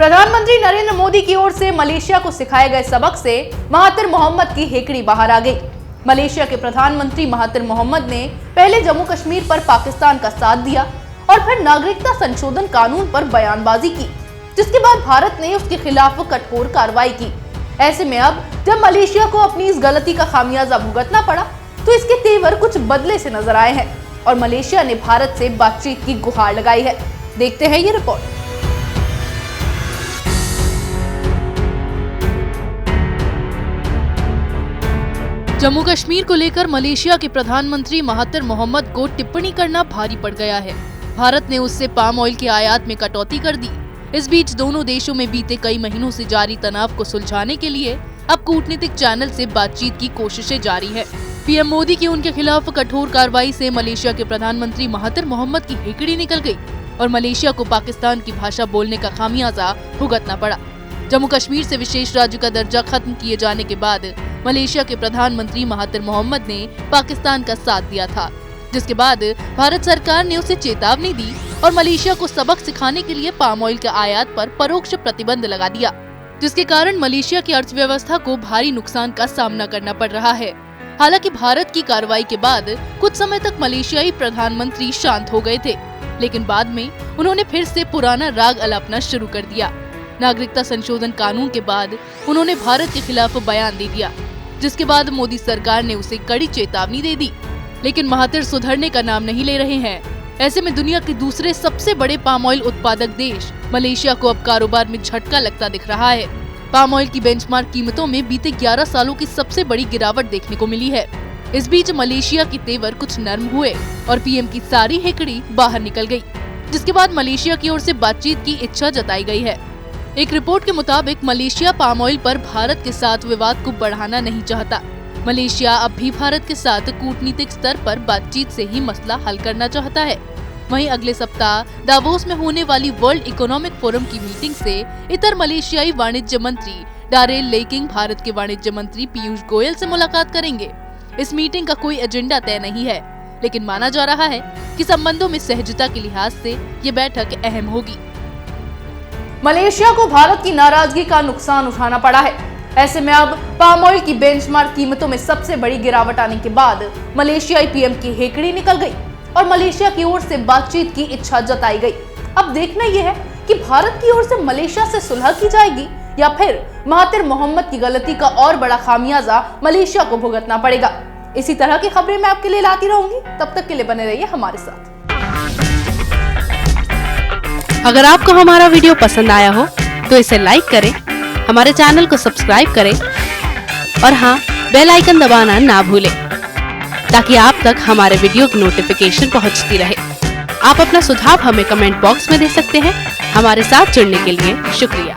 प्रधानमंत्री नरेंद्र मोदी की ओर से मलेशिया को सिखाए गए सबक से महातिर मोहम्मद की हेकड़ी बाहर आ गई। मलेशिया के प्रधानमंत्री महातिर मोहम्मद ने पहले जम्मू कश्मीर पर पाकिस्तान का साथ दिया और फिर नागरिकता संशोधन कानून पर बयानबाजी की, जिसके बाद भारत ने उसके खिलाफ कठोर कार्रवाई की। ऐसे में अब जब मलेशिया को अपनी इस गलती का खामियाजा भुगतना पड़ा तो इसके तेवर कुछ बदले से नजर आए हैं और मलेशिया ने भारत से बातचीत की गुहार लगाई है। देखते हैं ये रिपोर्ट। जम्मू कश्मीर को लेकर मलेशिया के प्रधानमंत्री महातिर मोहम्मद को टिप्पणी करना भारी पड़ गया है। भारत ने उससे पाम ऑयल के आयात में कटौती कर दी। इस बीच दोनों देशों में बीते कई महीनों से जारी तनाव को सुलझाने के लिए अब कूटनीतिक चैनल से बातचीत की कोशिशें जारी है। पीएम मोदी की उनके खिलाफ कठोर कार्रवाई से मलेशिया के प्रधानमंत्री महातिर मोहम्मद की हेकड़ी निकल गई और मलेशिया को पाकिस्तान की भाषा बोलने का खामियाजा भुगतना पड़ा। जम्मू कश्मीर से विशेष राज्य का दर्जा खत्म किए जाने के बाद मलेशिया के प्रधानमंत्री महातिर मोहम्मद ने पाकिस्तान का साथ दिया था, जिसके बाद भारत सरकार ने उसे चेतावनी दी और मलेशिया को सबक सिखाने के लिए पाम ऑयल के आयात पर परोक्ष प्रतिबंध लगा दिया, जिसके कारण मलेशिया की अर्थव्यवस्था को भारी नुकसान का सामना करना पड़ रहा है। हालांकि भारत की कार्रवाई के बाद कुछ समय तक मलेशियाई प्रधानमंत्री शांत हो गए थे, लेकिन बाद में उन्होंने फिर से पुराना राग अलापना शुरू कर दिया। नागरिकता संशोधन कानून के बाद उन्होंने भारत के खिलाफ बयान दे दिया, जिसके बाद मोदी सरकार ने उसे कड़ी चेतावनी दे दी। लेकिन महातिर सुधरने का नाम नहीं ले रहे हैं। ऐसे में दुनिया के दूसरे सबसे बड़े पाम ऑयल उत्पादक देश मलेशिया को अब कारोबार में झटका लगता दिख रहा है। पाम ऑयल की बेंचमार्क कीमतों में बीते 11 सालों की सबसे बड़ी गिरावट देखने को मिली है। इस बीच मलेशिया के तेवर कुछ नर्म हुए और पीएम की सारी हेकड़ी बाहर निकल गई, जिसके बाद मलेशिया की ओर से बातचीत की इच्छा जताई गई है। एक रिपोर्ट के मुताबिक मलेशिया पाम ऑयल पर भारत के साथ विवाद को बढ़ाना नहीं चाहता। मलेशिया अब भी भारत के साथ कूटनीतिक स्तर पर बातचीत से ही मसला हल करना चाहता है। वहीं अगले सप्ताह दावोस में होने वाली वर्ल्ड इकोनॉमिक फोरम की मीटिंग से इतर मलेशियाई वाणिज्य मंत्री डारेल लेकिंग भारत के वाणिज्य मंत्री पीयूष गोयल से मुलाकात करेंगे। इस मीटिंग का कोई एजेंडा तय नहीं है, लेकिन माना जा रहा है कि संबंधों में सहजता के लिहाज से ये बैठक अहम होगी। मलेशिया को भारत की नाराजगी का नुकसान उठाना पड़ा है। ऐसे में अब पाम ऑयल की बेंचमार्क कीमतों में सबसे बड़ी गिरावट आने के बाद मलेशियाई पीएम की हेकड़ी निकल गई और मलेशिया की ओर से बातचीत की इच्छा जताई गई। अब देखना यह है कि भारत की ओर से मलेशिया से सुलह की जाएगी या फिर महातिर मोहम्मद की गलती का और बड़ा खामियाजा मलेशिया को भुगतना पड़ेगा। इसी तरह की खबरें मैं आपके लिए लाती रहूंगी। तब तक के लिए बने रहिए हमारे साथ। अगर आपको हमारा वीडियो पसंद आया हो तो इसे लाइक करें, हमारे चैनल को सब्सक्राइब करें और हाँ, बेल आइकन दबाना ना भूलें ताकि आप तक हमारे वीडियो की नोटिफिकेशन पहुंचती रहे। आप अपना सुझाव हमें कमेंट बॉक्स में दे सकते हैं। हमारे साथ जुड़ने के लिए शुक्रिया।